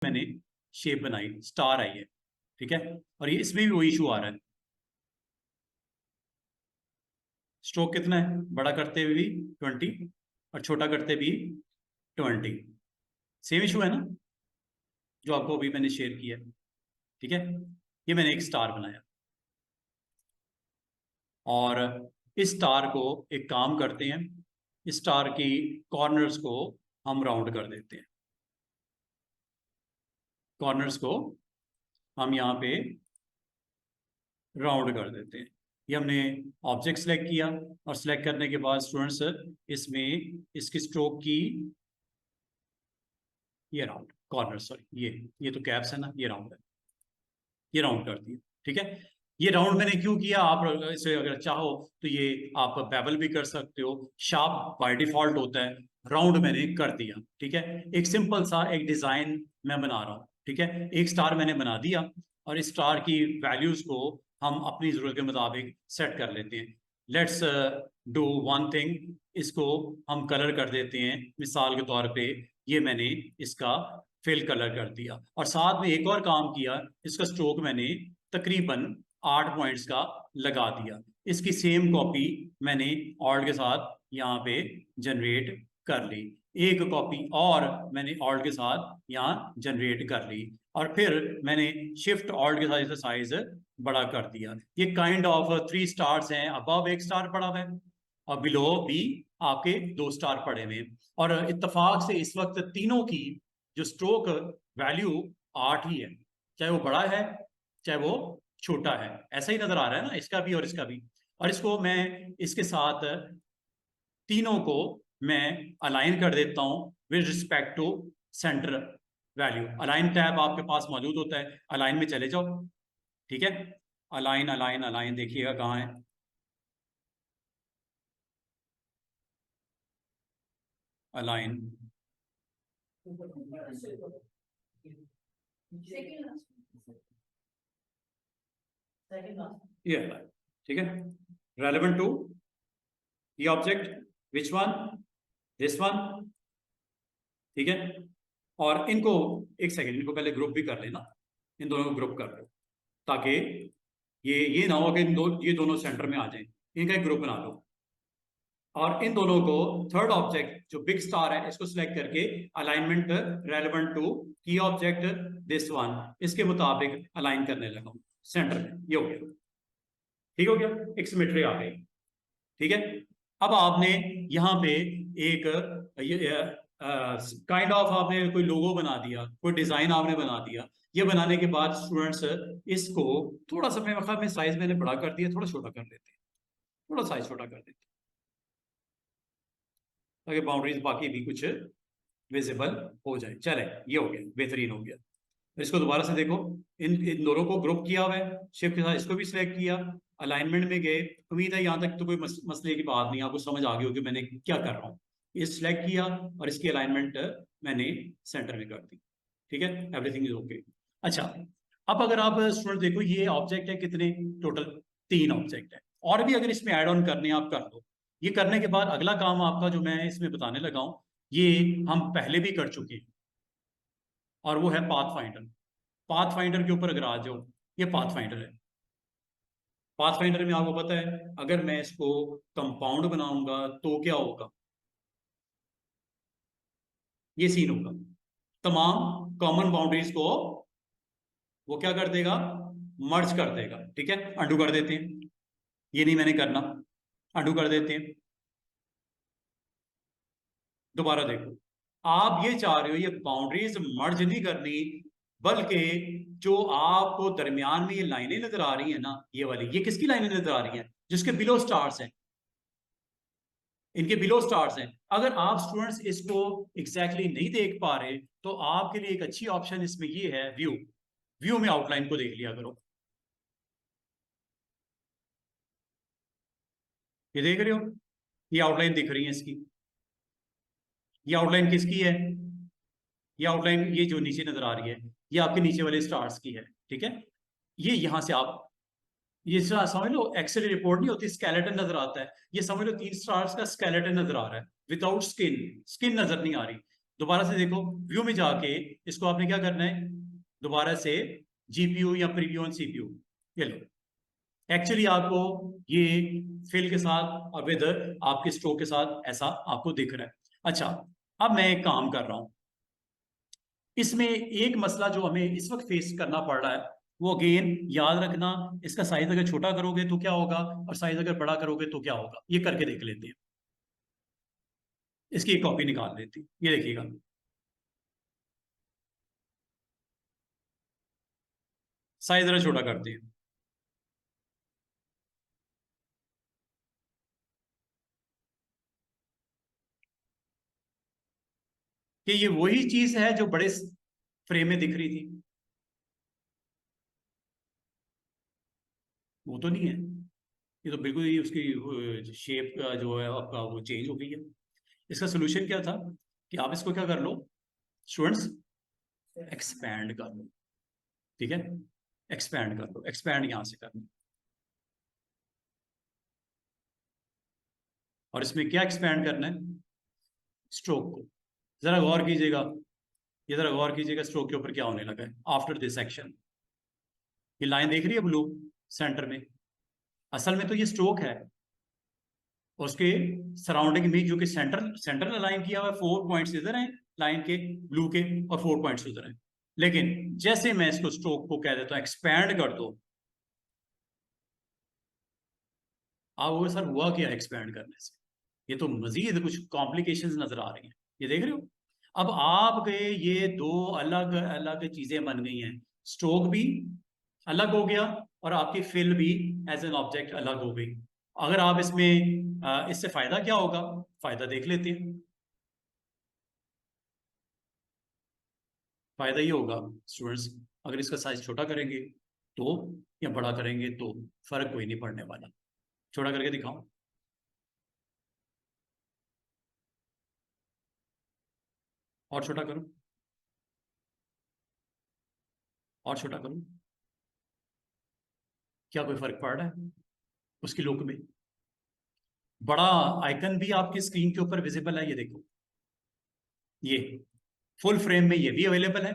मैंने शेप बनाई, स्टार आई है, ठीक है। और ये इसमें भी वही इशू आ रहा है, स्ट्रोक कितना है, बड़ा करते हुए भी 20 और छोटा करते भी 20। सेम इशू है ना जो आपको अभी मैंने शेयर किया, ठीक है। ये मैंने एक स्टार बनाया और इस स्टार को एक काम करते हैं, इस स्टार की कॉर्नर्स को हम राउंड कर देते हैं। कॉर्नर्स को हम यहाँ पे राउंड कर देते हैं। ये हमने ऑब्जेक्ट सेलेक्ट किया और सेलेक्ट करने के बाद स्टूडेंट्स इसमें इसकी स्ट्रोक की ये राउंड कॉर्नर, सॉरी ये तो कैप्स है ना, ये राउंड है, ये राउंड कर दिया, ठीक है। ये राउंड मैंने क्यों किया, आप इसे अगर चाहो तो ये आप बेवल भी कर सकते हो, शार्प बाय डिफॉल्ट होता है, राउंड मैंने कर दिया, ठीक है। एक सिंपल सा एक डिजाइन मैं बना रहा हूँ, ठीक है। एक स्टार मैंने बना दिया और इस स्टार की वैल्यूज को हम अपनी जरूरत के मुताबिक सेट कर लेते हैं। लेट्स डू वन थिंग, इसको हम कलर कर देते हैं। मिसाल के तौर पे ये मैंने इसका फिल कलर कर दिया और साथ में एक और काम किया, इसका स्ट्रोक मैंने तकरीबन 8 पॉइंट्स का लगा दिया। इसकी सेम कॉपी मैंने ऑल्ट के साथ यहाँ पे जनरेट कर ली, एक कॉपी और मैंने ऑल्ट के साथ यहाँ जनरेट कर ली और फिर मैंने शिफ्ट ऑल्ट के साथ इसका साइज बड़ा कर दिया। ये काइंड ऑफ 3 स्टार्स हैं, अबव एक स्टार पड़ा हुआ है और बिलो भी आपके 2 स्टार पड़े हुए हैं। और इत्तेफाक से इस वक्त तीनों की जो स्ट्रोक वैल्यू 8 ही है, चाहे वो बड़ा है चाहे वो छोटा है, ऐसा ही नजर आ रहा है ना, इसका भी और इसका भी। और इसको मैं इसके साथ तीनों को मैं अलाइन कर देता हूं with respect to centre value. Align tab आपके पास मौजूद होता है, अलाइन में चले जाओ, ठीक है। अलाइन अलाइन अलाइन देखिएगा कहाँ है, अलाइन ये अलाइन, ठीक है। रेलेवेंट टू ये object, which one, this one, ठीक है। और इनको एक सेकेंड, इनको पहले ग्रुप भी कर लेना, इन दोनों को ग्रुप कर लो ताकि ये ना हो कि ये दोनों सेंटर में आ जाए, इनका एक ग्रुप बना लो। और इन दोनों को थर्ड ऑब्जेक्ट जो बिग स्टार है इसको सिलेक्ट करके अलाइनमेंट रेलेवेंट टू की ऑब्जेक्ट दिस वन, इसके मुताबिक अलाइन करने लगा सेंटर में। ये हो गया, ठीक हो गया, एक सिमेट्री आ गई, ठीक है। अब आपने यहाँ पे एक काइंड ऑफ आपने कोई लोगो बना दिया, कोई डिजाइन आपने बना दिया। ये बनाने के बाद स्टूडेंट्स इसको थोड़ा सा मैं साइज मैंने बड़ा कर दिया, थोड़ा छोटा कर देते हैं, थोड़ा साइज छोटा कर देते हैं ताकि बाउंड्रीज बाकी भी कुछ विजिबल हो जाए। चले, ये हो गया, बेहतरीन हो गया। इसको दोबारा से देखो, इन दोनों को ग्रुप किया हुआ है, शिफ्ट के साथ इसको भी सिलेक्ट किया, अलाइनमेंट में गए। उम्मीद है यहाँ तक तो कोई मसले की बात नहीं, आपको समझ आ गई होगी मैंने क्या कर रहा हूँ। ये सिलेक्ट किया और इसकी अलाइनमेंट मैंने सेंटर में कर दी, ठीक है। Everything is okay. अच्छा, अब अगर आप स्टूडेंट देखो, ये ऑब्जेक्ट है कितने, टोटल 3 ऑब्जेक्ट है, और भी अगर इसमें ऐड ऑन करने हैं आप कर दो। ये करने के बाद अगला काम आपका जो मैं इसमें बताने लगा हूं, ये हम पहले भी कर चुके हैं और वो है पाथ फाइंडर। पाथ फाइंडर के ऊपर अगर आ जाओ, ये पाथ फाइंडर है। पाथ फाइंडर में आपको पता है अगर मैं इसको कंपाउंड बनाऊंगा तो क्या होगा, ये सीन होगा, तमाम कॉमन बाउंड्रीज को वो क्या कर देगा, मर्ज कर देगा, ठीक है। अंडू कर देते हैं, ये नहीं मैंने करना, अंडू कर देते हैं। दोबारा देखो, आप ये चाह रहे हो ये बाउंड्रीज मर्ज नहीं करनी, बल्कि जो आपको दरमियान में ये लाइनें नजर आ रही है ना, ये वाली, ये किसकी लाइनें नजर आ रही हैं, जिसके बिलो स्टार्स हैं, इनके बिलो स्टार्स हैं। अगर आप स्टूडेंट्स इसको एग्जैक्टली नहीं देख पा रहे तो आपके लिए एक अच्छी ऑप्शन इसमें ये है, व्यू। व्यू में आउटलाइन को देख लिया करो, ये देख रहे हो, ये आउटलाइन दिख रही है इसकी। ये आउटलाइन किसकी है, ये आउटलाइन ये जो नीचे नजर आ रही है ये आपके नीचे वाले स्टार्स की है, ठीक है। ये यहां से आप ये समझ लो, एक्सरे रिपोर्ट नहीं होती, स्केलेटन नजर आता है, ये समझ लो 3 स्टार्स का स्केलेटन नजर आ रहा है विदाउट स्किन, स्किन नजर नहीं आ रही। दोबारा से देखो, व्यू में जाके इसको आपने क्या करना है, दोबारा से जीपीयू या प्रीव्यू ऑन सीपीयू, ये लो। एक्चुअली आपको ये फिल के साथ और विद आपके स्ट्रोक के साथ ऐसा आपको दिख रहा है। अच्छा, अब मैं एक काम कर रहा हूं, इसमें एक मसला जो हमें इस वक्त फेस करना पड़ रहा है, वो अगेन याद रखना, इसका साइज अगर छोटा करोगे तो क्या होगा, और साइज अगर बड़ा करोगे तो क्या होगा, ये करके देख लेते हैं। इसकी एक कॉपी निकाल लेती, ये देखिएगा, साइज जरा छोटा करते हैं। कि ये वही चीज है जो बड़े फ्रेम में दिख रही थी, वो तो नहीं है, ये तो बिल्कुल ही उसकी शेप का जो है आपका वो चेंज हो गई है। इसका सोल्यूशन क्या था कि आप इसको क्या कर लो स्टूडेंट्स, एक्सपैंड कर लो, ठीक है, एक्सपैंड कर लो, एक्सपैंड यहां से कर लो। और इसमें क्या एक्सपैंड करना है, स्ट्रोक को। जरा गौर कीजिएगा, ये जरा गौर कीजिएगा स्ट्रोक के ऊपर क्या होने लगा है आफ्टर दिस सेक्शन। ये लाइन देख रही है ब्लू सेंटर में, असल में तो ये स्ट्रोक है, उसके सराउंडिंग में जो कि सेंटर सेंटर अलाइन किया हुआ है, 4 पॉइंट्स इधर हैं लाइन के ब्लू के, और 4 पॉइंट्स उधर हैं। लेकिन जैसे मैं इसको स्ट्रोक को कह देता हूं एक्सपैंड कर दो, आप वो सर हुआ क्या एक्सपैंड करने से, ये तो मजीद कुछ कॉम्प्लिकेशंस नजर आ रही हैं, ये देख रहे हो। अब आपके ये दो अलग अलग चीजें बन गई हैं, स्ट्रोक भी अलग हो गया और आपकी फिल भी एज एन ऑब्जेक्ट अलग हो गई। अगर आप इसमें इससे फायदा क्या होगा, फायदा देख लेते हैं। फायदा ये होगा स्टूडेंट्स, अगर इसका साइज छोटा करेंगे तो, या बड़ा करेंगे तो, फर्क कोई नहीं पड़ने वाला। छोटा करके दिखाओ, और छोटा करो, और छोटा करो, क्या कोई फर्क पड़ रहा है उसकी लुक में। बड़ा आइकन भी आपकी स्क्रीन के ऊपर विजिबल है, ये देखो, ये फुल फ्रेम में ये भी अवेलेबल है,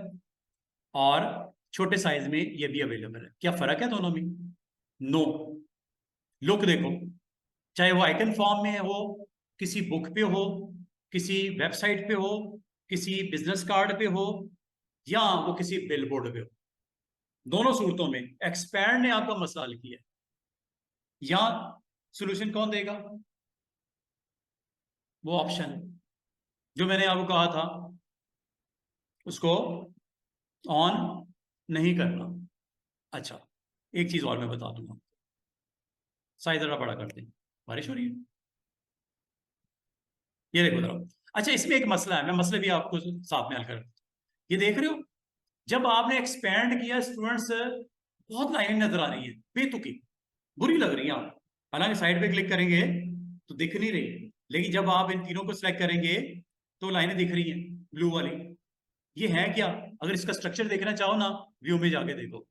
और छोटे साइज में ये भी अवेलेबल है। क्या फर्क है दोनों में, नो। लुक देखो, चाहे वो आइकन फॉर्म में हो, किसी बुक पे हो, किसी वेबसाइट पे हो, किसी बिजनेस कार्ड पे हो, या वो किसी बिलबोर्ड पे हो, दोनों सूरतों में एक्सपैंड ने आपका मसला हल किया है। या सोल्यूशन कौन देगा, वो ऑप्शन जो मैंने आपको कहा था उसको ऑन नहीं करना। अच्छा, एक चीज और मैं बता दूंगा, साइज जरा बड़ा कर दें, बारिश हो रही है, ये देखो जरा। अच्छा, इसमें एक मसला है, मैं मसले भी आपको साथ में हल कर, ये देख रहे हो, जब आपने एक्सपैंड किया स्टूडेंट्स, बहुत लाइनें नजर आ रही है बेतुकी, बुरी लग रही है आप, हालांकि साइड पे क्लिक करेंगे तो दिख नहीं रही, लेकिन जब आप इन तीनों को सिलेक्ट करेंगे तो लाइनें दिख रही हैं ब्लू वाली। ये है क्या, अगर इसका स्ट्रक्चर देखना चाहो ना, व्यू में जाके देखो,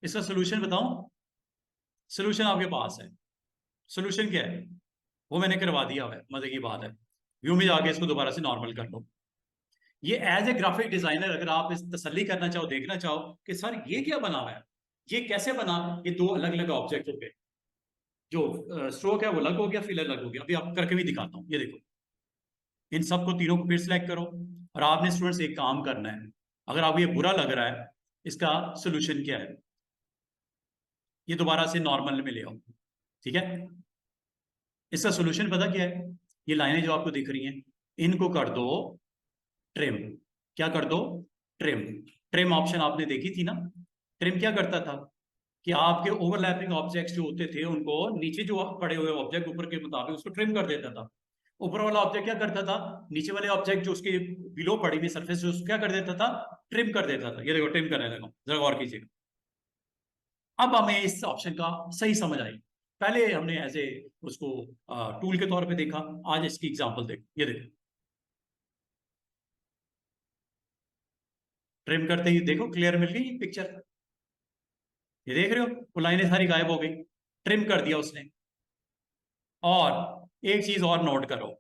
इसका सोल्यूशन बताऊं, सोल्यूशन आपके पास है। सोल्यूशन क्या है, वो मैंने करवा दिया है, मजे की बात है। व्यू में जाके इसको दोबारा से नॉर्मल कर लो। ये एज ए ग्राफिक डिजाइनर अगर आप इस तसल्ली करना चाहो, देखना चाहो कि सर ये क्या बना हुआ है, ये कैसे बना, ये दो अलग अलग ऑब्जेक्ट हो गए, जो स्ट्रोक है वो अलग हो गया, फिल अलग हो गया। अभी आप करके भी दिखाता हूँ, ये देखो, इन सबको तीनों को फिर सिलेक्ट करो, और आपने स्टूडेंट्स एक काम करना है, अगर आपको ये बुरा लग रहा है, इसका सोल्यूशन क्या है, ये दोबारा से नॉर्मल में ले आओ, ठीक है। इसका सोल्यूशन पता क्या है, ये लाइनें जो आपको दिख रही हैं, इनको कर दो ट्रिम। क्या कर दो, ट्रिम। ट्रिम ऑप्शन आपने देखी थी ना, ट्रिम क्या करता था कि आपके ओवरलैपिंग ऑब्जेक्ट्स जो होते थे उनको, नीचे जो पड़े हुए ऑब्जेक्ट ऊपर के मुताबिक उसको ट्रिम कर देता था। ऊपर वाला ऑब्जेक्ट क्या करता था, नीचे वाले ऑब्जेक्ट जो उसके बिलो पड़ी हुई सरफेस जो उसको क्या कर देता था, ट्रिम कर देता था। ये देखो ट्रिम करने लगा, जरा गौर कीजिएगा। अब हमें इस ऑप्शन का सही समझ आई, पहले हमने ऐसे उसको टूल के तौर पे देखा, आज इसकी एग्जांपल देखो, ये देखो, ट्रिम करते ही देखो क्लियर मिल गई पिक्चर, ये देख रहे हो, वो लाइनें सारी गायब हो गई, ट्रिम कर दिया उसने। और एक चीज और नोट करो।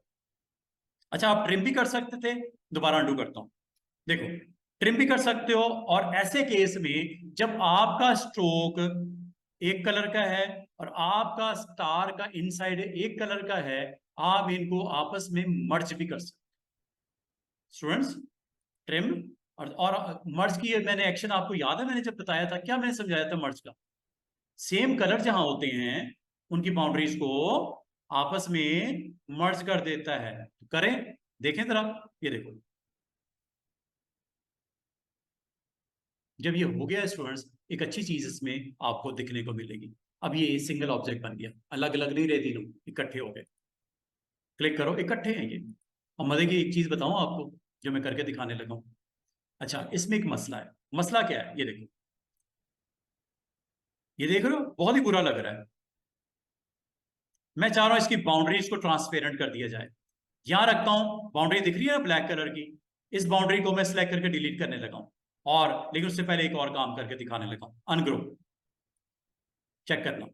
अच्छा, आप ट्रिम भी कर सकते थे, दोबारा अंडू करता हूं। देखो, ट्रिम भी कर सकते हो, और ऐसे केस में जब आपका स्ट्रोक एक कलर का है और आपका स्टार का इनसाइड एक कलर का है, आप इनको आपस में मर्ज भी कर सकते स्टूडेंट्स। ट्रिम और मर्ज की मैंने एक्शन आपको याद है, मैंने जब बताया था क्या मैंने समझाया था मर्ज का? सेम कलर जहां होते हैं उनकी बाउंड्रीज को आपस में मर्ज कर देता है। तो करें, देखें जरा, ये देखो, जब ये हो गया स्टूडेंट्स, एक अच्छी चीज इसमें आपको दिखने को मिलेगी। अब ये सिंगल ऑब्जेक्ट बन गया, अलग अलग नहीं रहे, तीनों इकट्ठे हो गए। क्लिक करो, इकट्ठे हैं ये। अब मजे की एक चीज बताऊं आपको, जो मैं करके दिखाने लगा हूं। अच्छा, इसमें एक मसला है। मसला क्या है, ये देखो, ये देख रहे हो, बहुत ही बुरा लग रहा है। मैं चाह रहा हूं इसकी बाउंड्रीज को ट्रांसपेरेंट कर दिया जाए। यहां रखता हूं, बाउंड्री दिख रही है ना ब्लैक कलर की, इस बाउंड्री को मैं सिलेक्ट करके डिलीट करने लगा हूं। और लेकिन उससे पहले एक और काम करके दिखाने लगा हूं, अनग्रुप। चेक करना,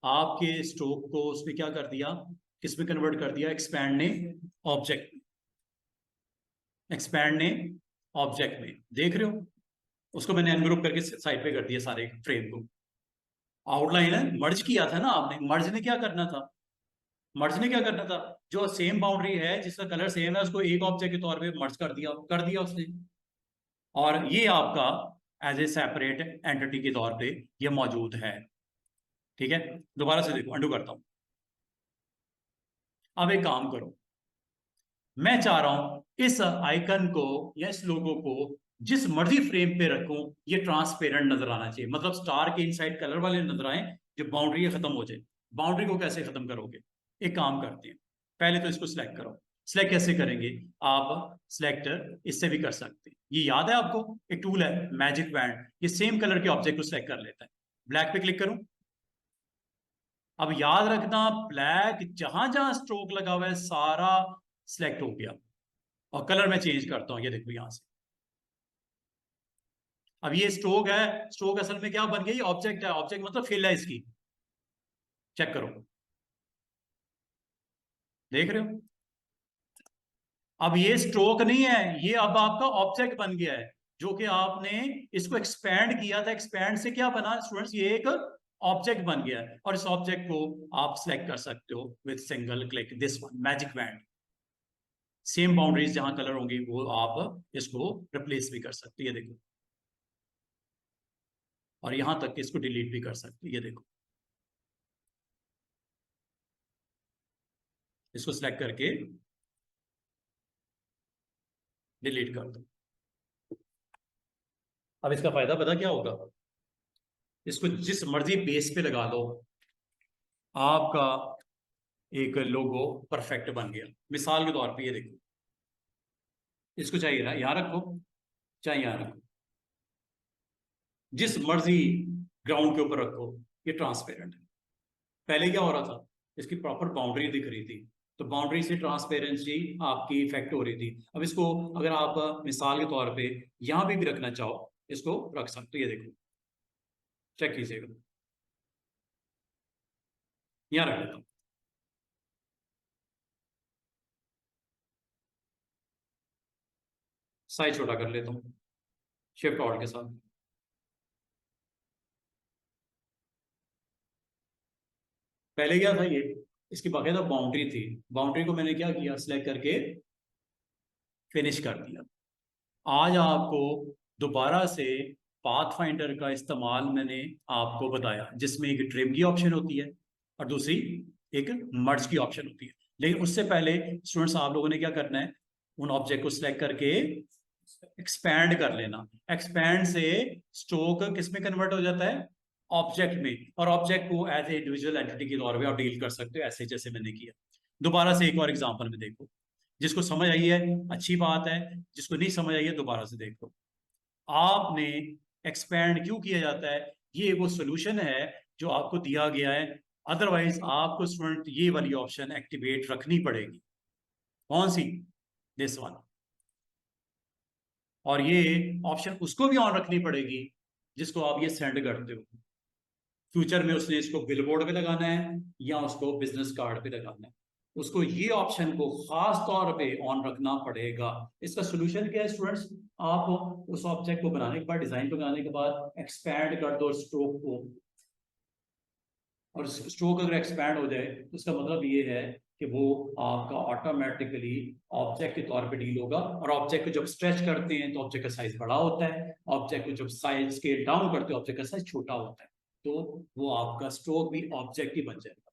आपके स्ट्रोक को उसमें क्या कर दिया, किसमें कन्वर्ट कर दिया, एक्सपैंड ने ऑब्जेक्ट, एक्सपैंड ने ऑब्जेक्ट में, देख रहे हो? उसको मैंने अनग्रुप करके साइड पे कर दिया सारे फ्रेम को। आउटलाइन है, मर्ज किया था ना आपने, मर्ज ने क्या करना था, मर्ज ने क्या करना था, जो सेम बाउंड्री है जिसका कलर सेम है उसको एक ऑब्जेक्ट के तौर पे मर्ज कर दिया उसने। और ये आपका एज ए सेपरेट एंटिटी के तौर पे ये मौजूद है। ठीक है, दोबारा से देखो, अंडू करता हूं। अब एक काम करो, मैं चाह रहा हूं इस आइकन को या इस लोगो को जिस मर्जी फ्रेम पे रखूं, ये ट्रांसपेरेंट नजर आना चाहिए, मतलब स्टार के इनसाइड कलर वाले नजर आए, जो बाउंड्री खत्म हो जाए। बाउंड्री को कैसे खत्म करोगे, एक काम करते हैं, पहले तो इसको सिलेक्ट करो। सिलेक्ट कैसे करेंगे, आप सिलेक्टर इससे भी कर सकते हैं, ये याद है आपको, एक टूल है मैजिक बैंड, ये सेम कलर के ऑब्जेक्ट को सिलेक्ट कर लेता है। ब्लैक पे क्लिक करूं, अब याद रखना, ब्लैक जहां जहां स्ट्रोक लगा हुआ है सारा सिलेक्ट हो गया। और कलर मैं चेंज करता हूं, ये देखो यहां से। अब ये स्ट्रोक है, स्ट्रोक असल में क्या बन गई, ऑब्जेक्ट है, ऑब्जेक्ट मतलब फिल है इसकी। चेक करो, देख रहे हो? अब ये स्ट्रोक नहीं है, ये अब आपका ऑब्जेक्ट बन गया है, जो कि आपने इसको एक्सपैंड किया था। एक्सपैंड से क्या बना स्टूडेंट्स, ये एक ऑब्जेक्ट बन गया है, और इस ऑब्जेक्ट को आप सिलेक्ट कर सकते हो with single click, this one magic band. Same boundaries जहां कलर होंगी वो आप इसको रिप्लेस भी कर सकते हो, ये देखो। और यहां तक कि इसको डिलीट भी कर सकते हो, ये देखो। इसको सिलेक्ट करके डिलीट कर दो। अब इसका फायदा पता क्या होगा, इसको जिस मर्जी बेस पे लगा लो, आपका एक लोगो परफेक्ट बन गया। मिसाल के तौर पे ये देखो, इसको चाहिए ना यहां रखो, चाहे यहां रखो, जिस मर्जी ग्राउंड के ऊपर रखो, ये ट्रांसपेरेंट है। पहले क्या हो रहा था, इसकी प्रॉपर बाउंड्री दिख रही थी, तो बाउंड्री से ट्रांसपेरेंसी आपकी इफेक्ट हो रही थी। अब इसको अगर आप मिसाल के तौर पे यहां भी रखना चाहो, इसको रख सकते हो, ये देखो, चेक कीजिएगा, यहां रख लेता हूं। साइज छोटा कर लेता हूँ शिफ्ट ऑल्ट के साथ। पहले क्या था ये, इसकी बाकायदा बाउंड्री थी, बाउंड्री को मैंने क्या किया, सिलेक्ट करके फिनिश कर दिया। आज आपको दोबारा से पाथ फाइंडर का इस्तेमाल मैंने आपको बताया, जिसमें एक ट्रिम की ऑप्शन होती है और दूसरी एक मर्ज की ऑप्शन होती है। लेकिन उससे पहले स्टूडेंट्स, आप लोगों ने क्या करना है, उन ऑब्जेक्ट को सिलेक्ट करके एक्सपैंड कर लेना। एक्सपैंड से स्ट्रोक किस में कन्वर्ट हो जाता है, ऑब्जेक्ट में, और ऑब्जेक्ट को एज ए इंडिविजुअल एंटिटी के तौर पे आप डील कर सकते हो, ऐसे जैसे मैंने किया। दोबारा से एक और एग्जांपल में देखो, जिसको समझ आई है अच्छी बात है, जिसको नहीं समझ आई है दोबारा से देख लो। आपने एक्सपैंड क्यों किया जाता है, ये वो सोल्यूशन है जो आपको दिया गया है, अदरवाइज आपको स्टूडेंट ये वाली ऑप्शन एक्टिवेट रखनी पड़ेगी। कौन सी, दिस वन। और ये ऑप्शन उसको भी ऑन रखनी पड़ेगी जिसको आप ये सेंड करते हो। फ्यूचर में उसने इसको बिलबोर्ड पे लगाना है या उसको बिजनेस कार्ड पे लगाना है, उसको ये ऑप्शन को खास तौर पे ऑन रखना पड़ेगा। इसका सोल्यूशन क्या है स्टूडेंट्स? आप उस ऑब्जेक्ट को बनाने के बाद, डिजाइन बनाने के बाद एक्सपैंड कर दो स्ट्रोक को, और स्ट्रोक अगर एक्सपैंड हो जाए तो उसका मतलब ये है कि वो आपका ऑटोमेटिकली ऑब्जेक्ट के तौर पे डील होगा। और ऑब्जेक्ट को जब स्ट्रेच करते हैं तो ऑब्जेक्ट का साइज बड़ा होता है, ऑब्जेक्ट को जब साइज स्केल डाउन करते हैं ऑब्जेक्ट का साइज छोटा होता है। तो वो आपका स्ट्रोक भी ऑब्जेक्ट ही बन जाएगा,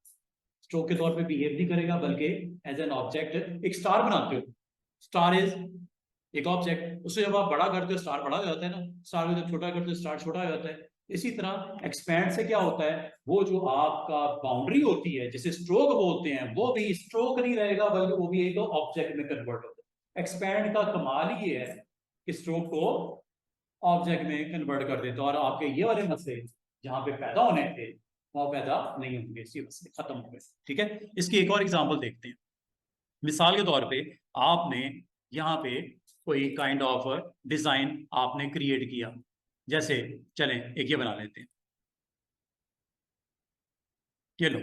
स्ट्रोक के तौर पे बिहेव नहीं करेगा बल्कि एज एन ऑब्जेक्ट। एक स्टार बनाते हो, स्टार इज एक ऑब्जेक्ट, उसे जब आप बड़ा करते हो स्टार बड़ा हो जाता है ना, स्टार को जब छोटा करते हो स्टार छोटा हो जाता है। इसी तरह एक्सपैंड से क्या होता है, वो जो आपका बाउंड्री होती है जिसे स्ट्रोक बोलते हैं वो भी स्ट्रोक नहीं रहेगा बल्कि वो भी एक ऑब्जेक्ट में कन्वर्ट होता है। एक्सपैंड का कमाल ही है कि स्ट्रोक को ऑब्जेक्ट में कन्वर्ट कर देता है, और आपके ये वाले मसले जहां पे पैदा होने थे वो पैदा नहीं होंगे, इसी मसले खत्म हो गए। ठीक है, इसकी एक और एग्जांपल देखते हैं। मिसाल के तौर पे आपने यहाँ पे कोई काइंड ऑफ डिजाइन आपने क्रिएट किया, जैसे चलें एक ये बना लेते हैं, ये लो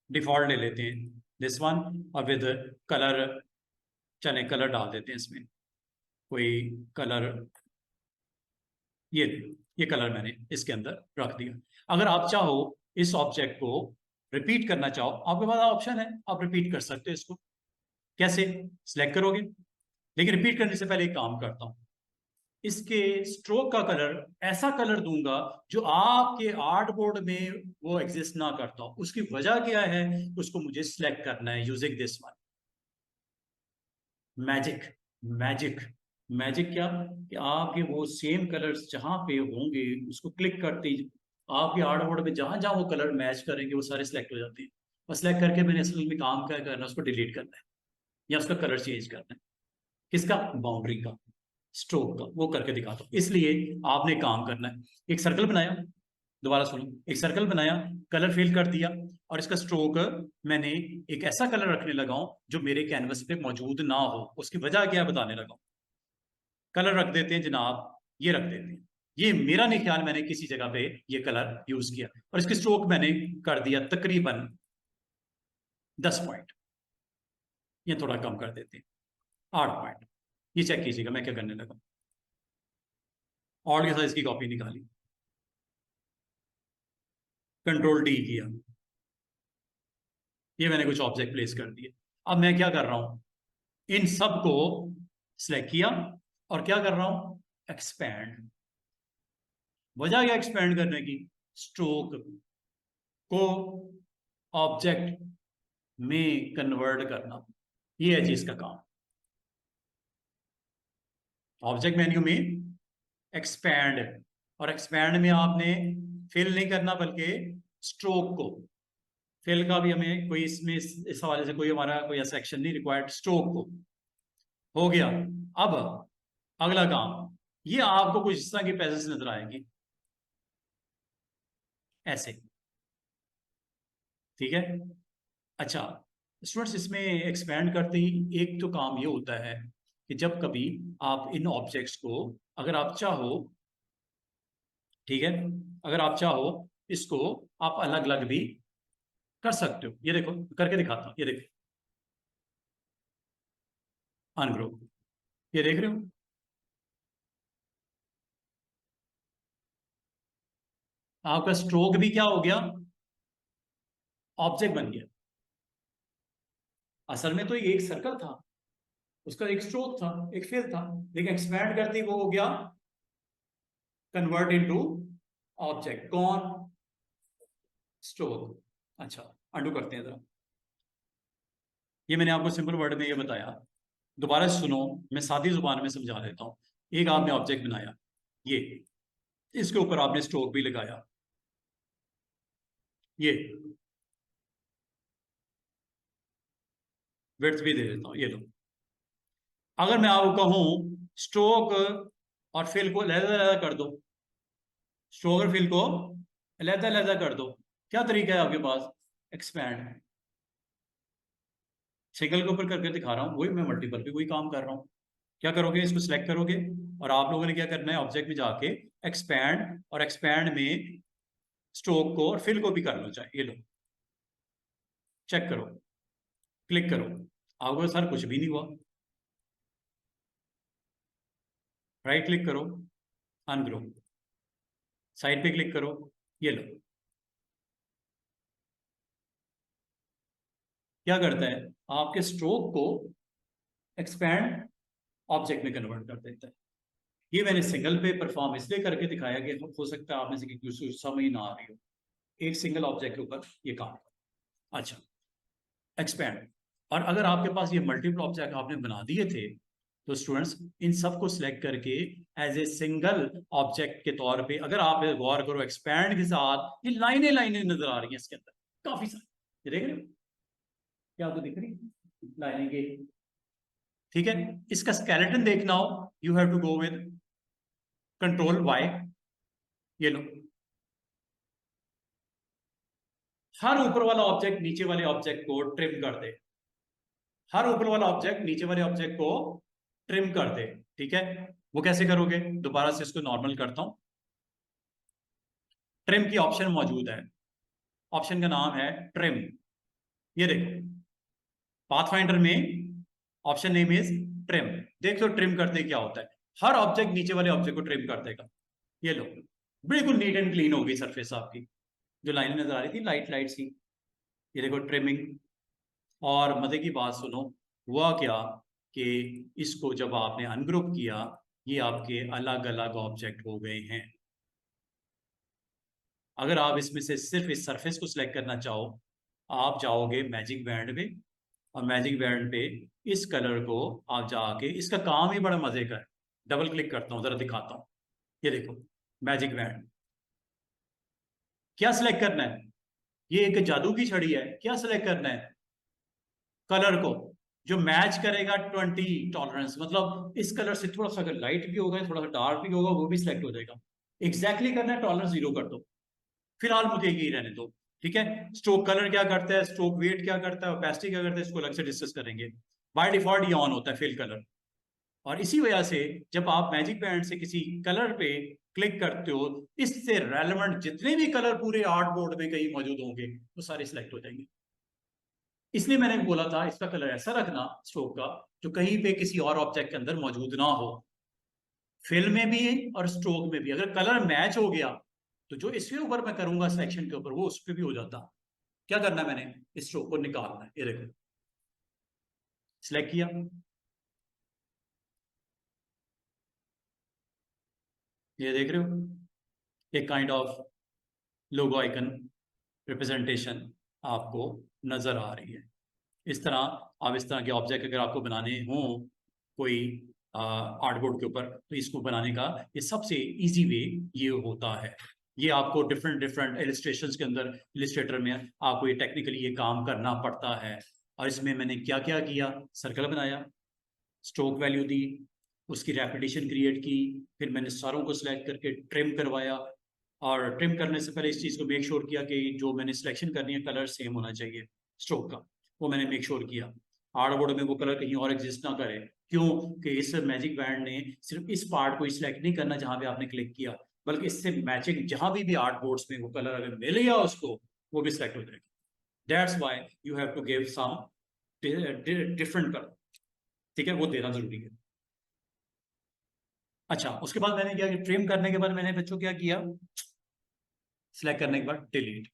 डिफॉल्ट ले लेते हैं दिस वन, और विद कलर, चलें कलर डाल देते हैं इसमें, कोई कलर, ये कलर मैंने इसके अंदर रख दिया। अगर आप चाहो इस ऑब्जेक्ट को रिपीट करना चाहो, आपके पास ऑप्शन है, आप रिपीट कर सकते हो इसको। कैसे? सिलेक्ट करोगे, लेकिन रिपीट करने से पहले एक काम करता हूं, इसके स्ट्रोक का कलर ऐसा कलर दूंगा जो आपके आर्ट बोर्ड में वो एग्जिस्ट ना करता हो। उसकी वजह क्या है, उसको मुझे सिलेक्ट करना है using this one magic. Magic magic क्या कि आपके वो सेम कलर्स जहां पे होंगे उसको क्लिक करते ही आपके आर्ट बोर्ड में जहां जहां वो कलर मैच करेंगे वो सारे सिलेक्ट हो जाते हैं। और सिलेक्ट करके मैंने असल में काम क्या करना है, उसको डिलीट करना है या उसका कलर चेंज करना है। किसका? बाउंड्री का, स्ट्रोक का, वो करके दिखाता हूं। इसलिए आपने काम करना है, एक सर्कल बनाया, दोबारा सुनो, एक सर्कल बनाया, कलर फिल कर दिया, और इसका स्ट्रोक मैंने एक ऐसा कलर रखने लगा हूं जो मेरे कैनवस पे मौजूद ना हो। उसकी वजह क्या बताने लगा हूं। कलर रख देते हैं जनाब, ये रख देते हैं, ये मेरा नहीं ख्याल मैंने किसी जगह पे ये कलर यूज किया, और इसकी स्ट्रोक मैंने कर दिया तकरीबन 10 पॉइंट, ये थोड़ा कम कर देते हैं 8 पॉइंट। ये चेक कीजिएगा मैं क्या करने लगा, और के साथ इसकी कॉपी निकाली, कंट्रोल डी किया, ये मैंने कुछ ऑब्जेक्ट प्लेस कर दिए। अब मैं क्या कर रहा हूं, इन सब को सिलेक्ट किया और क्या कर रहा हूं, एक्सपैंड। वजह क्या एक्सपैंड करने की, स्ट्रोक को ऑब्जेक्ट में कन्वर्ट करना, ये है जी इसका काम। ऑब्जेक्ट मेन्यू में एक्सपैंड, और एक्सपैंड में आपने फिल नहीं करना बल्कि स्ट्रोक को, फिल का भी हमें कोई इसमें इस हवाले से कोई हमारा कोई ऐसा एक्शन नहीं रिक्वायर्ड, स्ट्रोक को हो गया। अब अगला काम, ये आपको कुछ इस तरह की पैसेज नजर आएंगी ऐसे, ठीक है। अच्छा स्टूडेंट्स, इसमें एक्सपैंड करते ही एक तो काम ये होता है कि जब कभी आप इन ऑब्जेक्ट्स को, अगर आप चाहो, ठीक है, अगर आप चाहो इसको आप अलग अलग भी कर सकते हो। ये देखो करके दिखाता हूं, ये देखो अनग्रुप, ये देख रहे हो, आपका स्ट्रोक भी क्या हो गया, ऑब्जेक्ट बन गया। असल में तो ये एक सर्कल था, उसका एक स्ट्रोक था, एक फिल था, लेकिन एक्सपैंड करते ही वो हो गया कन्वर्ट इनटू ऑब्जेक्ट। कौन? स्ट्रोक। अच्छा अंडू करते हैं जरा, ये मैंने आपको सिंपल वर्ड में ये बताया, दोबारा सुनो, मैं सादी जुबान में समझा देता हूं। एक आपने ऑब्जेक्ट बनाया, ये इसके ऊपर आपने स्ट्रोक भी लगाया, ये विड्थ भी दे देता हूं, ये लो। अगर मैं आपको कहूं स्ट्रोक और फिल को अलग कर दो, स्ट्रोक और फिल को अलग कर दो, क्या तरीका है आपके पास, एक्सपैंड। सिंगल के ऊपर करके दिखा रहा हूं, वही मैं मल्टीपल पे वही काम कर रहा हूं। क्या करोगे, इसको सिलेक्ट करोगे और आप लोगों ने क्या करना है, ऑब्जेक्ट में जाके एक्सपैंड, और एक्सपैंड में स्ट्रोक को और फिल को भी कर लो, चाहे ये लो, चेक करो, क्लिक करो, आपको सर कुछ भी नहीं हुआ। राइट क्लिक करो, अनग्रुप, साइड पे क्लिक करो, ये लो, क्या करता है, आपके स्ट्रोक को एक्सपैंड ऑब्जेक्ट में कन्वर्ट कर देता है। ये मैंने सिंगल पे परफॉर्म इसलिए करके दिखाया कि हो सकता है आप में से किसी समझ ना आ रही हो, एक सिंगल ऑब्जेक्ट के ऊपर ये काम। अच्छा, एक्सपैंड, और अगर आपके पास ये मल्टीपल ऑब्जेक्ट आपने बना दिए थे तो स्टूडेंट्स इन सबको सिलेक्ट करके एज ए सिंगल ऑब्जेक्ट के तौर पे, अगर आप गौर करो एक्सपैंड के साथ ये लाइनें लाइनें नजर आ रही हैं इसके अंदर काफी सारी, ये देख रहे हो, क्या आपको दिख रही लाइनें के, ठीक है। इसका स्केलेटन देखना हो, you have to go with control Y, ये लो, हर ऊपर वाला ऑब्जेक्ट नीचे वाले ऑब्जेक्ट को ट्रिम कर दे, हर ऊपर वाला ऑब्जेक्ट नीचे वाले ऑब्जेक्ट को ट्रिम कर दे, ठीक है। वो कैसे करोगे, दोबारा से इसको नॉर्मल करता हूं, ट्रिम की ऑप्शन मौजूद है, ऑप्शन का नाम है ट्रिम, ये देखो पाथफाइंडर में ऑप्शन नेम इज ट्रिम, देख लो ट्रिम करते क्या होता है, हर ऑब्जेक्ट नीचे वाले ऑब्जेक्ट को ट्रिम कर देगा, ये लो, बिल्कुल नीट एंड क्लीन होगी सरफेस आपकी, जो लाइनें नजर आ रही थी लाइट लाइट सी, ये देखो ट्रिमिंग। और मजे की बात सुनो, हुआ क्या कि इसको जब आपने अनग्रुप किया, ये आपके अलग अलग ऑब्जेक्ट हो गए हैं। अगर आप इसमें से सिर्फ इस सरफेस को सिलेक्ट करना चाहो, आप जाओगे मैजिक बैंड पे, और मैजिक बैंड पे इस कलर को आप जाके, इसका काम ही बड़ा मजे का है, डबल क्लिक करता हूं जरा दिखाता हूं, ये देखो मैजिक बैंड, क्या सिलेक्ट करना है, ये एक जादू की छड़ी है, क्या सिलेक्ट करना है, कलर को जो मैच करेगा 20 टॉलरेंस, मतलब इस कलर से थोड़ा सा अगर लाइट भी होगा थोड़ा सा डार्क भी होगा वो भी सिलेक्ट हो जाएगा, एग्जैक्टली करना है, टॉलरेंस 0 कर दो, फिलहाल मुझे यही रहने दो, ठीक है। स्ट्रोक कलर क्या करता है, स्ट्रोक वेट क्या करता है, ओपेसिटी क्या करता है, इसको अलग से डिस्कस करेंगे। बाय डिफॉल्ट ये ऑन होता है फिल कलर, और इसी वजह से जब आप मैजिक बैंड से किसी कलर पे क्लिक करते हो, इससे रेलेवेंट जितने भी कलर पूरे आर्ट बोर्ड में कहीं मौजूद होंगे वो सारे सिलेक्ट हो जाएंगे। इसलिए मैंने बोला था इसका कलर ऐसा रखना स्ट्रोक का जो कहीं पे किसी और ऑब्जेक्ट के अंदर मौजूद ना हो, फिल में भी और स्ट्रोक में भी, अगर कलर मैच हो गया तो जो इसके ऊपर मैं करूंगा सिलेक्शन के ऊपर वो उस पर भी हो जाता। क्या करना है, मैंने इस स्ट्रोक को निकालना है, ये देखो सिलेक्ट किया, ये देख रहे हो एक kind of logo icon representation आपको नजर आ रही है। इस तरह आप इस तरह के ऑब्जेक्ट अगर आपको बनाने हों कोई आर्टबोर्ड के ऊपर, तो इसको बनाने का ये सबसे इजी वे ये होता है। ये आपको डिफरेंट डिफरेंट इलिस्ट्रेशंस के अंदर, इलिस्ट्रेटर में आपको ये टेक्निकली ये काम करना पड़ता है। और इसमें मैंने क्या क्या किया, सर्कल बनाया, स्ट्रोक वैल्यू दी, उसकी रेपिटेशन क्रिएट की, फिर मैंने सारों को सिलेक्ट करके ट्रिम करवाया, और ट्रिम करने से पहले इस चीज़ को मेक श्योर किया कि जो मैंने सिलेक्शन करनी है कलर सेम होना चाहिए स्ट्रोक का, वो मैंने मेक श्योर किया, आर्टबोर्ड में वो कलर कहीं और एग्जिस्ट ना करे, क्यों कि इस मैजिक बैंड ने सिर्फ इस पार्ट को सिलेक्ट नहीं करना जहां पे आपने क्लिक किया, बल्कि इससे मैचिंग जहां भी आर्ट बोर्ड्स में वो कलर अगर मिल गया उसको, वो भी सिलेक्ट हो जाएगा। That's why you have to give some different colour, ठीक है, वो देना जरूरी है। अच्छा, उसके बाद मैंने क्या किया, ट्रिम करने के बाद मैंने बच्चों क्या किया, सिलेक्ट करने के बाद डिलीट,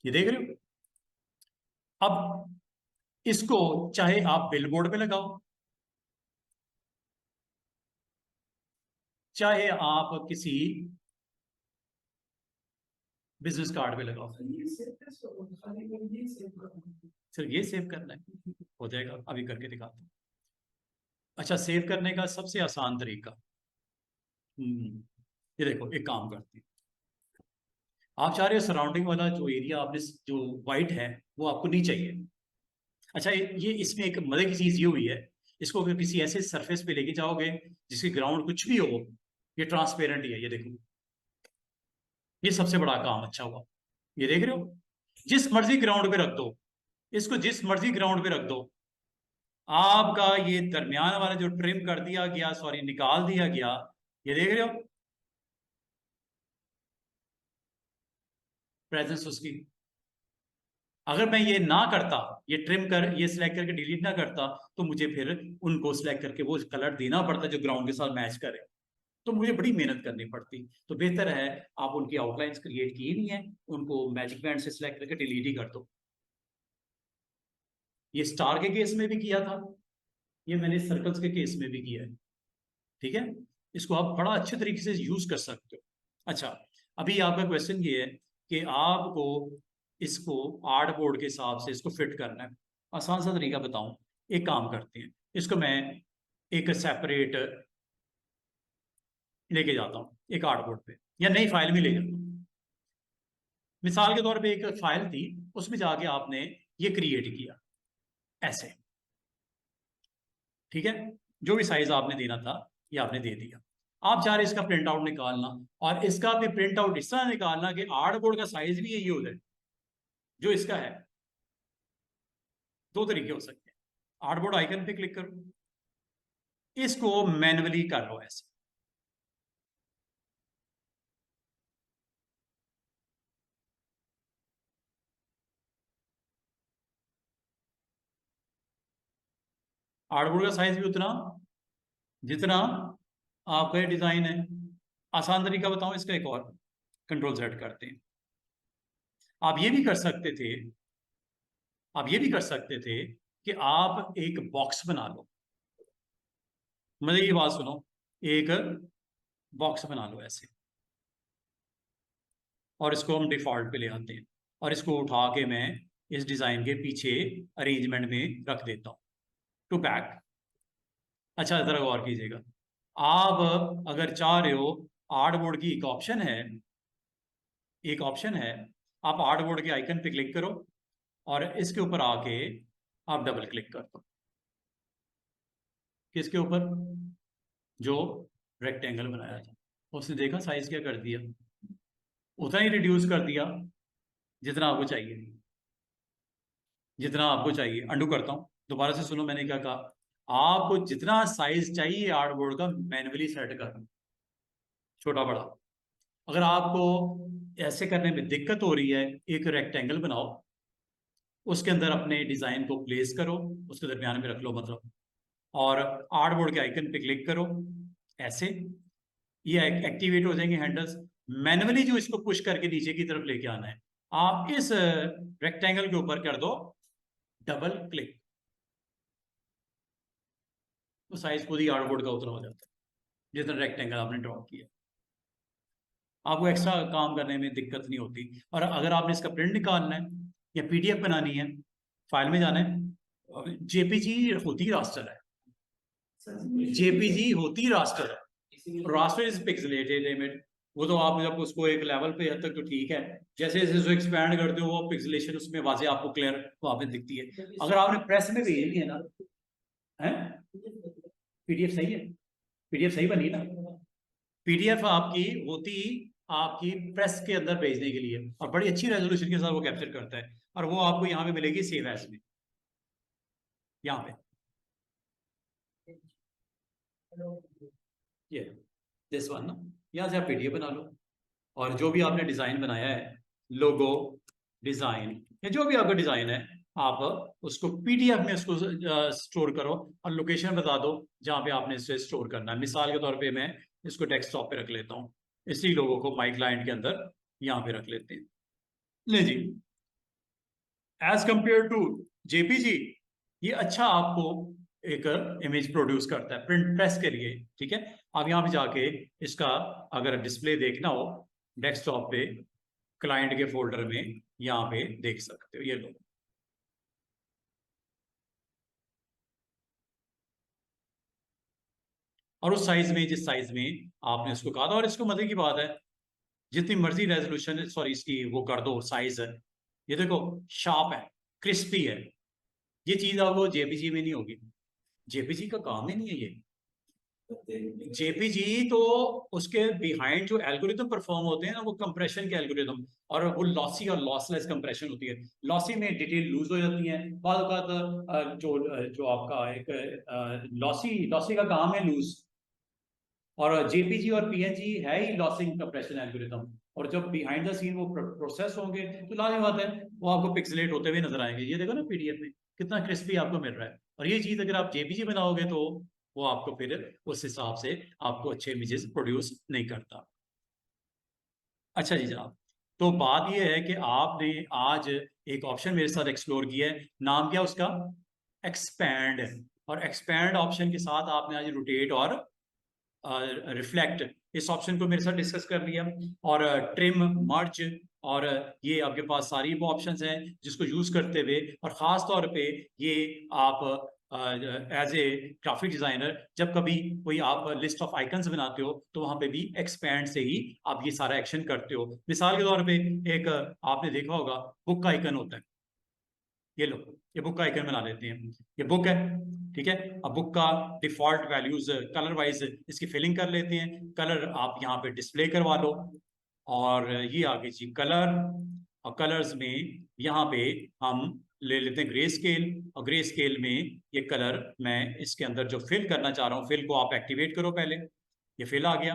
ये देख रहे हो। अब इसको चाहे आप बिलबोर्ड पे लगाओ, चाहे आप किसी बिजनेस कार्ड पे लगाओ, सिर्फ ये सेव करना है, हो जाएगा, अभी करके दिखाता हूँ। अच्छा, सेव करने का सबसे आसान तरीका, ये देखो एक काम करते हैं, आप चाह रहे हो सराउंडिंग वाला जो एरिया आपने जो वाइट है वो आपको नहीं चाहिए। अच्छा, ये इसमें एक मजे की चीज ये हुई है, इसको अगर किसी ऐसे सरफेस पे लेके जाओगे जिसकी ग्राउंड कुछ भी हो, ये ट्रांसपेरेंट ही है, ये देखो, ये सबसे बड़ा काम अच्छा हुआ, ये देख रहे हो, जिस मर्जी ग्राउंड पे रख दो, इसको जिस मर्जी ग्राउंड पे रख दो, आपका ये दरमियान वाला जो ट्रिम कर दिया गया, सॉरी निकाल दिया गया, ये देख रहे हो प्रेजेंस उसकी। अगर मैं ये ना करता, ये ट्रिम कर, ये सिलेक्ट करके डिलीट ना करता, तो मुझे फिर उनको सिलेक्ट करके वो कलर देना पड़ता जो ग्राउंड के साथ मैच करे, तो मुझे बड़ी मेहनत करनी पड़ती। तो बेहतर है आप उनकी आउटलाइंस क्रिएट की नहीं है, उनको मैजिक बैंड से सिलेक्ट करके डिलीट ही कर दो। ये स्टार के केस में भी किया था, ये मैंने सर्कल्स के केस में भी किया है। ठीक है, इसको आप बड़ा अच्छे तरीके से यूज कर सकते हो। अच्छा, अभी आपका क्वेश्चन ये है कि आपको इसको आर्ट बोर्ड के हिसाब से इसको फिट करना है। आसान सा तरीका बताऊं, एक काम करते हैं, इसको मैं एक सेपरेट लेके जाता हूँ एक आर्ट बोर्ड पे, या नई फाइल में ले जाता हूँ। मिसाल के तौर पे एक फाइल थी, उसमें जाके आपने ये क्रिएट किया ऐसे। ठीक है, जो भी साइज आपने देना था ये आपने दे दिया। आप चाह रहे इसका प्रिंट आउट निकालना, और इसका भी प्रिंट आउट इस तरह निकालना कि आर्ट बोर्ड का साइज भी यही हो जाए जो इसका है। दो तरीके हो सकते हैं। आर्ट बोर्ड आइकन पे क्लिक करो, इसको मैन्युअली कर लो ऐसे। आर्ट बोर्ड का साइज भी उतना जितना आपका ये डिजाइन है। आसान तरीका बताऊं इसका एक और, कंट्रोल सेट करते हैं। आप ये भी कर सकते थे, आप ये भी कर सकते थे कि आप एक बॉक्स बना लो। मजे की बात सुनो, एक बॉक्स बना लो ऐसे, और इसको हम डिफॉल्ट पे ले आते हैं, और इसको उठा के मैं इस डिजाइन के पीछे अरेंजमेंट में रख देता हूं, टू बैक। अच्छा, जरा गौर कीजिएगा, आप अगर चाह रहे हो, आर्ट बोर्ड की एक ऑप्शन है, एक ऑप्शन है, आप आर्ट बोर्ड के आइकन पे क्लिक करो, और इसके ऊपर आके आप डबल क्लिक कर दो। किसके ऊपर? जो रेक्टेंगल बनाया था, उसने देखा साइज क्या कर दिया, उतना ही रिड्यूस कर दिया जितना आपको चाहिए, जितना आपको चाहिए। अंडू करता हूं, दोबारा से सुनो मैंने क्या कहा। आपको जितना साइज चाहिए आर्ट बोर्ड का मैन्युअली सेट करना, छोटा बड़ा। अगर आपको ऐसे करने में दिक्कत हो रही है, एक रेक्टेंगल बनाओ, उसके अंदर अपने डिजाइन को प्लेस करो, उसके दरमियान में रख लो मतलब, और आर्ट बोर्ड के आइकन पे क्लिक करो ऐसे, ये एक्टिवेट हो जाएंगे हैंडल्स। मैन्युअली जो इसको पुश करके नीचे की तरफ लेके आना है, आप इस रेक्टेंगल के ऊपर कर दो डबल क्लिक, तो साइज खुद ही आर्ट बोर्ड का उतना हो जाता है जितना रेक्टेंगल आपने ड्रॉ किया। आपको एक्स्ट्रा काम करने में दिक्कत नहीं होती। और अगर आपने इसका प्रिंट निकालना है या पीडीएफ बनानी है, फाइल में जाना है, जेपीजी होती रास्टर है, जेपीजी होती रास्टर है, रास्टर इज पिक्सेलेटेड इमेज। वो तो आप जब उसको एक लेवल पे हद तक तो ठीक है, जैसे जैसे उसको एक्सपैंड करते हो वो पिक्सेलेशन उसमें वाजे आपको क्लियर वहां पे दिखती है। अगर आपने प्रेस में भेजनी है ना, है पीडीएफ सही है, पीडीएफ सही बनी ना, पीडीएफ आपकी होती आपकी प्रेस के अंदर भेजने के लिए, और बड़ी अच्छी रेजोल्यूशन के साथ वो कैप्चर करता है, और वो आपको यहाँ पे मिलेगी सेव एज में, यहाँ पे ये दिस वन ना, यहाँ से आप पीडीएफ बना लो, और जो भी आपने डिजाइन बनाया है, लोगो डिजाइन या जो भी आपका डिजाइन है, आप उसको पीडीएफ में उसको स्टोर करो, और लोकेशन बता दो जहाँ पे आपने इसे स्टोर करना है। मिसाल के तौर पे मैं इसको डेस्कटॉप पे रख लेता हूँ, इसी लोगों को माई क्लाइंट के अंदर यहाँ पे रख लेते हैं। ले जी, एज कंपेयर टू जेपीजी, ये अच्छा आपको एक इमेज प्रोड्यूस करता है प्रिंट प्रेस के लिए। ठीक है, आप यहाँ पे जाके इसका अगर डिस्प्ले देखना हो डेस्कटॉप पे, क्लाइंट के फोल्डर में यहाँ पे देख सकते हो, ये लो। और उस साइज में, जिस साइज में आपने उसको कहा था, और इसको मजे की बात है, जितनी मर्जी रेजोल्यूशन सॉरी इसकी वो कर दो साइज है, ये देखो शार्प है, क्रिस्पी है। ये चीज आपको जेपीजी में नहीं होगी, जेपीजी का काम ही नहीं है ये। जेपीजी तो उसके बिहाइंड जो एल्गोरिथम परफॉर्म होते हैं ना, वो कंप्रेशन के एल्गोरिथम, और वो लॉसी और लॉसलेस कंप्रेशन होती है। लॉसी में डिटेल लूज हो जाती है बाद जो जो आपका एक लॉसी लॉसी का काम है लूज, और जेपीजी और पीएनजी है ही लॉसिंग कंप्रेशन एल्गोरिथम। और जब बिहाइंड द सीन वो प्रोसेस होंगे तो लाजमी बात है वो आपको पिक्सेलेट होते हुए नजर आएंगे। ये देखो ना पीडीएफ में कितना क्रिस्पी आपको मिल रहा है। और ये चीज अगर आप जेपीजी बनाओगे तो वो आपको फिर उस हिसाब से आपको अच्छे इमेजेस प्रोड्यूस नहीं करता। अच्छा जी जनाब, तो बात ये है कि आपने आज एक ऑप्शन मेरे साथ एक्सप्लोर किया है, नाम क्या उसका, एक्सपैंड। और एक्सपैंड ऑप्शन के साथ आपने आज रोटेट और रिफ्लेक्ट इस ऑप्शन को मेरे साथ डिस्कस कर लिया। और ट्रिम मर्ज और ये आपके पास सारी वो ऑप्शंस हैं जिसको यूज करते हुए, और खास तौर पे ये आप एज ए ग्राफिक डिजाइनर जब कभी कोई आप लिस्ट ऑफ आइकन्स बनाते हो तो वहां पे भी एक्सपैंड से ही आप ये सारा एक्शन करते हो। मिसाल के तौर पे एक आपने देखा होगा बुक का आइकन होता है, ये लो, ये बुक का आइकन बना लेते हैं, ये बुक है, ठीक है। अब बुक का डिफॉल्ट वैल्यूज कलर वाइज इसकी फिलिंग कर लेते हैं, कलर आप यहाँ पे डिस्प्ले करवा लो। और ये आगे जी कलर, और कलर्स में यहाँ पे हम ले लेते हैं ग्रे स्केल, और ग्रे स्केल में ये कलर मैं इसके अंदर जो फिल करना चाह रहा हूँ, फिल को आप एक्टिवेट करो पहले, ये फिल आ गया।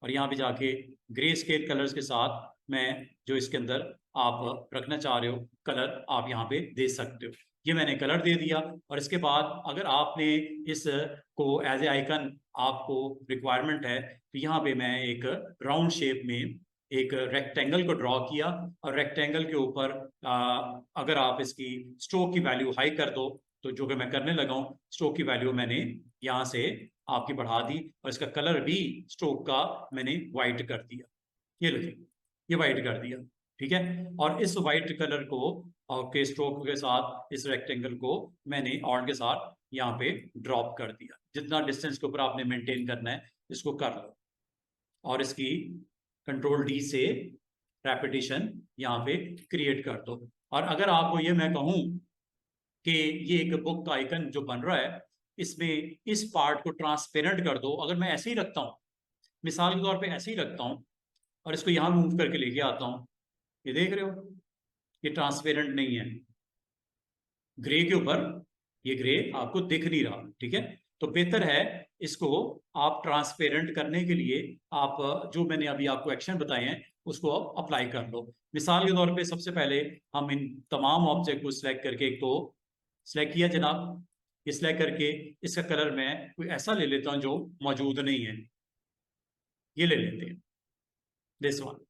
और यहाँ पे जाके ग्रे स्केल कलर्स के साथ मैं जो इसके अंदर आप रखना चाह रहे हो कलर आप यहाँ पे दे सकते हो। ये मैंने कलर दे दिया। और इसके बाद अगर आपने इस को एज ए आइकन आपको रिक्वायरमेंट है तो यहाँ पे मैं एक राउंड शेप में एक रेक्टेंगल को ड्रॉ किया, और रेक्टेंगल के ऊपर अगर आप इसकी स्ट्रोक की वैल्यू हाई कर दो, तो जो कि मैं करने लगा हूँ, स्ट्रोक की वैल्यू मैंने यहाँ से आपकी बढ़ा दी, और इसका कलर भी स्ट्रोक का मैंने व्हाइट कर दिया, ये लो जी, ये व्हाइट कर दिया, ठीक है। और इस व्हाइट कलर को और के स्ट्रोक के साथ इस रेक्टेंगल को मैंने ऑल्ट के साथ यहाँ पे ड्रॉप कर दिया। जितना डिस्टेंस के ऊपर आपने मेंटेन करना है इसको कर लो, और इसकी कंट्रोल डी से रेपिटेशन यहाँ पे क्रिएट कर दो। और अगर आपको ये मैं कहूँ कि ये एक बुक का आइकन जो बन रहा है इसमें इस पार्ट को ट्रांसपेरेंट कर दो, अगर मैं ऐसे ही रखता हूँ, मिसाल के तौर पे ऐसे ही रखता हूँ और इसको यहाँ मूव करके लेके आता हूँ, ये देख रहे हो ये ट्रांसपेरेंट नहीं है, ग्रे के ऊपर ये ग्रे आपको दिख नहीं रहा, ठीक है। तो बेहतर है इसको आप ट्रांसपेरेंट करने के लिए आप जो मैंने अभी आपको एक्शन बताए हैं उसको आप अप्लाई कर लो। मिसाल के तौर पे सबसे पहले हम इन तमाम ऑब्जेक्ट को सिलेक्ट करके, एक तो सिलेक्ट किया जनाब, ये सिलेक्ट करके इसका कलर मैं कोई ऐसा ले लेता हूँ जो मौजूद नहीं है, ये ले लेते हैं दिस वन,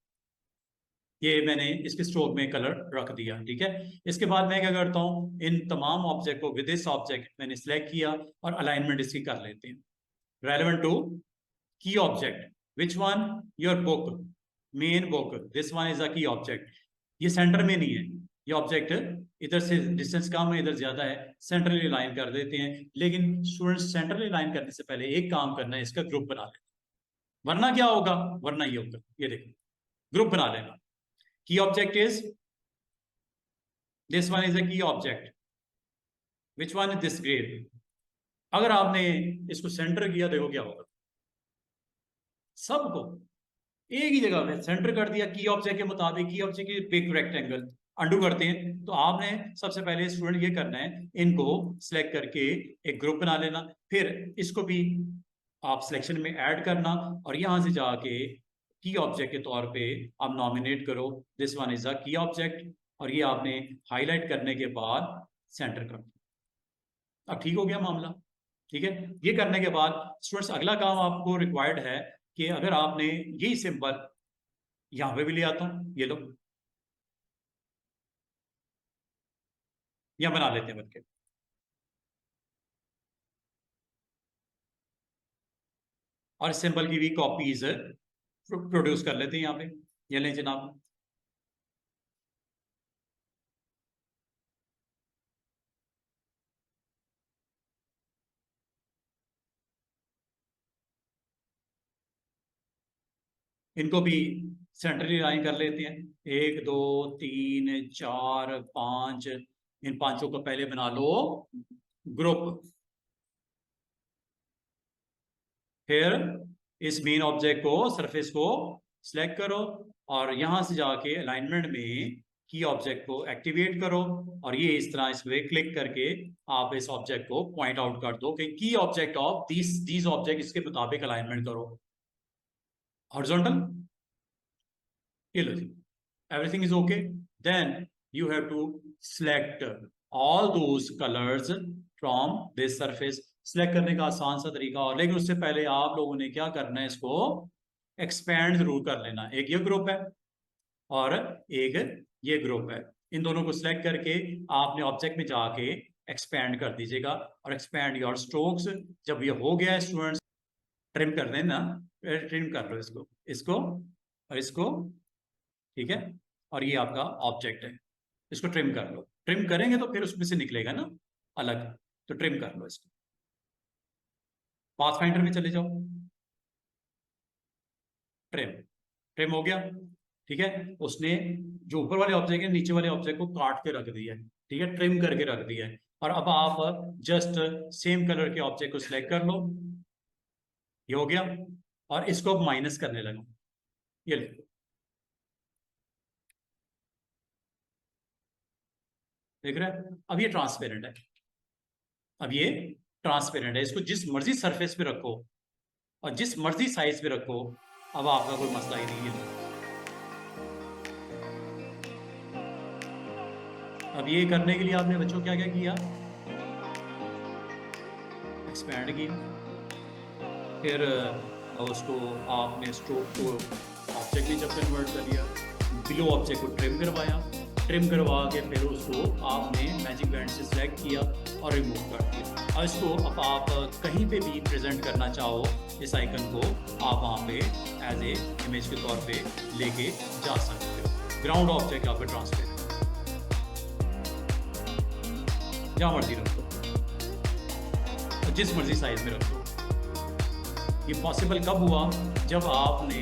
ये मैंने इसके स्ट्रोक में कलर रख दिया, ठीक है। इसके बाद मैं क्या करता हूँ, इन तमाम ऑब्जेक्ट को विद दिस ऑब्जेक्ट मैंने सिलेक्ट किया और अलाइनमेंट इसकी कर लेते हैं रेलेवेंट टू की object, which one, your book, main book, this one is a key object. ये सेंटर में नहीं है, ये ऑब्जेक्ट इधर से डिस्टेंस कम है इधर ज्यादा है, सेंट्रली लाइन कर देते हैं। लेकिन स्टूडेंट्स सेंट्रली लाइन करने से पहले एक काम करना है, इसका ग्रुप बना लेना, वरना क्या होगा, वरना ये होगा, ये देखो ग्रुप बना लेना। Key object is this one is a key object, which one is this grade. अगर आपने इसको सेंटर किया देखो क्या होगा, सबको एक ही जगह पे सेंटर कर दिया की ऑब्जेक्ट के मुताबिक, की ऑब्जेक्ट की बिग रेक्टेंगल अंडू करते हैं। तो आपने सबसे पहले स्टूडेंट ये करना है, इनको सिलेक्ट करके एक ग्रुप बना लेना, फिर इसको भी आप सिलेक्शन में ऐड करना, और यहां से जाके की ऑब्जेक्ट के तौर पे आप नॉमिनेट करो this one is a key object, और ये आपने हाईलाइट करने के बाद सेंटर कर दो। अब ठीक हो गया मामला, ठीक है। ये करने के बाद स्टूडेंट्स अगला काम आपको रिक्वायर्ड है कि अगर आपने यही सिंबल यहां पे भी ले आता हूं, ये लो, या बना लेते हैं बनके, और सिंबल की भी कॉपीज प्रोड्यूस कर लेते हैं यहाँ पे, ये लें जनाब। इनको भी सेंट्रली लाइन कर लेते हैं, एक दो तीन चार पांच, इन पांचों को पहले बना लो ग्रुप, फिर इस मेन ऑब्जेक्ट को, सरफेस को सिलेक्ट करो और यहां से जाके अलाइनमेंट में की ऑब्जेक्ट को एक्टिवेट करो और ये इस तरह इस पे क्लिक करके आप इस ऑब्जेक्ट को पॉइंट आउट कर दो कि की ऑब्जेक्ट ऑफ दीज ऑब्जेक्ट इसके मुताबिक अलाइनमेंट करो हॉरिजॉन्टल। ये लो जी, everything is okay, then you have to select all those colors from this surface। Select करने का आसान सा तरीका और, लेकिन उससे पहले आप लोगों ने क्या करना है, इसको एक्सपैंड जरूर कर लेना। एक ये ग्रुप है और एक ये ग्रुप है, इन दोनों को सिलेक्ट करके आपने ऑब्जेक्ट में जाके एक्सपैंड कर दीजिएगा और एक्सपैंड योर स्ट्रोक्स। जब ये हो गया स्टूडेंट्स, ट्रिम कर देना, ट्रिम कर लो इसको, इसको और इसको, ठीक है। और ये आपका ऑब्जेक्ट है, इसको ट्रिम कर लो। ट्रिम करेंगे तो फिर उसमें से निकलेगा ना अलग, तो ट्रिम कर लो इसको। पाथफाइंडर में चले जाओ, ट्रिम, ट्रिम हो गया, ठीक है। उसने जो ऊपर वाले ऑब्जेक्ट है नीचे वाले ऑब्जेक्ट को काट के रख दिया है, ठीक है, ट्रिम करके रख दिया है। और अब आप जस्ट सेम कलर के ऑब्जेक्ट को सिलेक्ट कर लो, ये हो गया, और इसको माइनस करने लगा, ये ले, देख रहे हैं। अब ये ट्रांसपेरेंट है, अब ये ट्रांसपेरेंट है, इसको जिस मर्जी सरफेस पे रखो और जिस मर्जी साइज पे रखो, अब आपका कोई मसला ही नहीं है। अब ये करने के लिए आपने बच्चों क्या क्या किया, एक्सपैंड किया, फिर उसको आपने स्ट्रोक को ऑब्जेक्ट में जब कन्वर्ट कर दिया, बिलो ऑब्जेक्ट को ट्रिम करवाया, ट्रिम करवा के फिर उसको आपने मैजिक बैंड से सिलेक्ट किया और रिमूव कर दिया। और इसको अब आप कहीं पे भी प्रेजेंट करना चाहो, इस आइकन को आप वहाँ पे एज ए इमेज के तौर पे लेके जा सकते हो। ग्राउंड ऑब्जेक्ट आपका ट्रांसफर जहाँ मर्जी रख दो और जिस मर्जी साइज में रख दो। ये पॉसिबल कब हुआ, जब आपने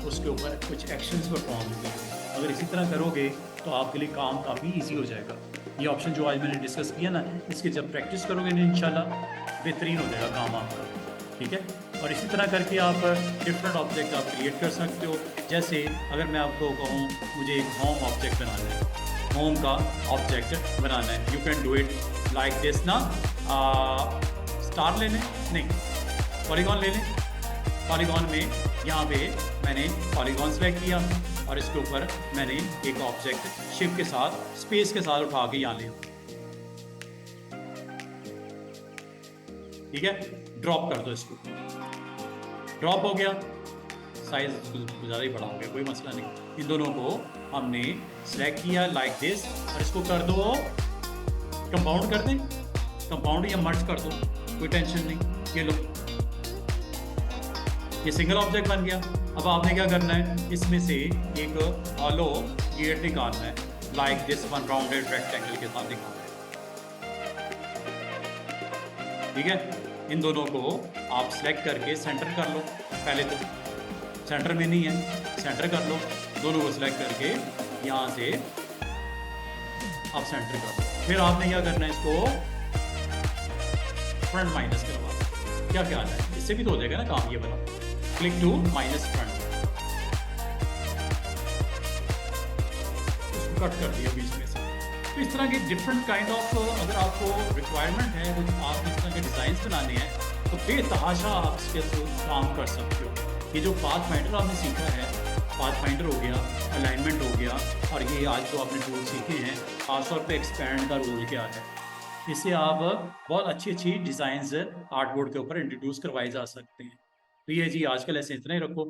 उसके ऊपर कुछ एक्शंस परफॉर्म किए। अगर इसी तरह करोगे तो आपके लिए काम काफ़ी इजी हो जाएगा। ये ऑप्शन जो आज मैंने डिस्कस किया ना, इसकी जब प्रैक्टिस करोगे ना इंशाल्लाह बेहतरीन हो जाएगा काम आपका, ठीक है। और इसी तरह करके आप डिफरेंट ऑब्जेक्ट आप क्रिएट कर सकते हो। जैसे अगर मैं आपको कहूँ मुझे एक होम ऑब्जेक्ट बनाना है, होम का ऑब्जेक्ट बनाना है, you can do it like this ना। स्टार लेने नहीं, पॉलीगॉन ले लें। पॉलीगॉन में यहाँ पे मैंने पॉलीगॉन सेलेक्ट किया और इसके ऊपर मैंने एक ऑब्जेक्ट शिप के साथ, स्पेस के साथ उठा के यहाँ लिया, ठीक है। ड्रॉप कर दो इसको, ड्रॉप हो गया, साइज ज़्यादा ही बड़ा हो गया, कोई मसला नहीं। इन दोनों को हमने सेलेक्ट किया लाइक दिस और इसको कर दो कंपाउंड, कर दें कंपाउंड या मर्ज कर दो, कोई टेंशन नहीं। ये लो, ये सिंगल ऑब्जेक्ट बन गया। अब आपने क्या करना है, इसमें से एक हॉलो गेट निकालना है, like this one rounded rectangle के साथ निकालना है, ठीक है। इन दोनों को आप सेलेक्ट करके सेंटर कर लो। पहले तो सेंटर में नहीं है, सेंटर कर लो, दोनों को सिलेक्ट करके यहाँ से आप सेंटर कर लो। फिर आपने क्या करना है, इसको फ्रंट माइनस करवा। क्या ख्याल है, इससे भी तो हो जाएगा ना काम। ये बना क्लिक टू माइनस फ्रंट, उसको कट कर दिया बीच में से। तो इस तरह के डिफरेंट काइंड ऑफ, अगर आपको रिक्वायरमेंट है कुछ आप इस तरह के डिज़ाइंस बनाने हैं तो बेतहाशा आप इसके काम कर सकते हो। ये जो पाथफाइंडर आपने सीखा है, पाथफाइंडर हो गया, अलाइनमेंट हो गया, और ये आज जो आपने टूल सीखे हैं, खासतौर पे एक्सपैंड का रूल क्या है, इससे आप बहुत अच्छी अच्छी डिज़ाइंस आर्टबोर्ड के ऊपर इंट्रोड्यूस करवाए जा सकते हैं। तो ये जी आज का लेसन इतना ही रखो।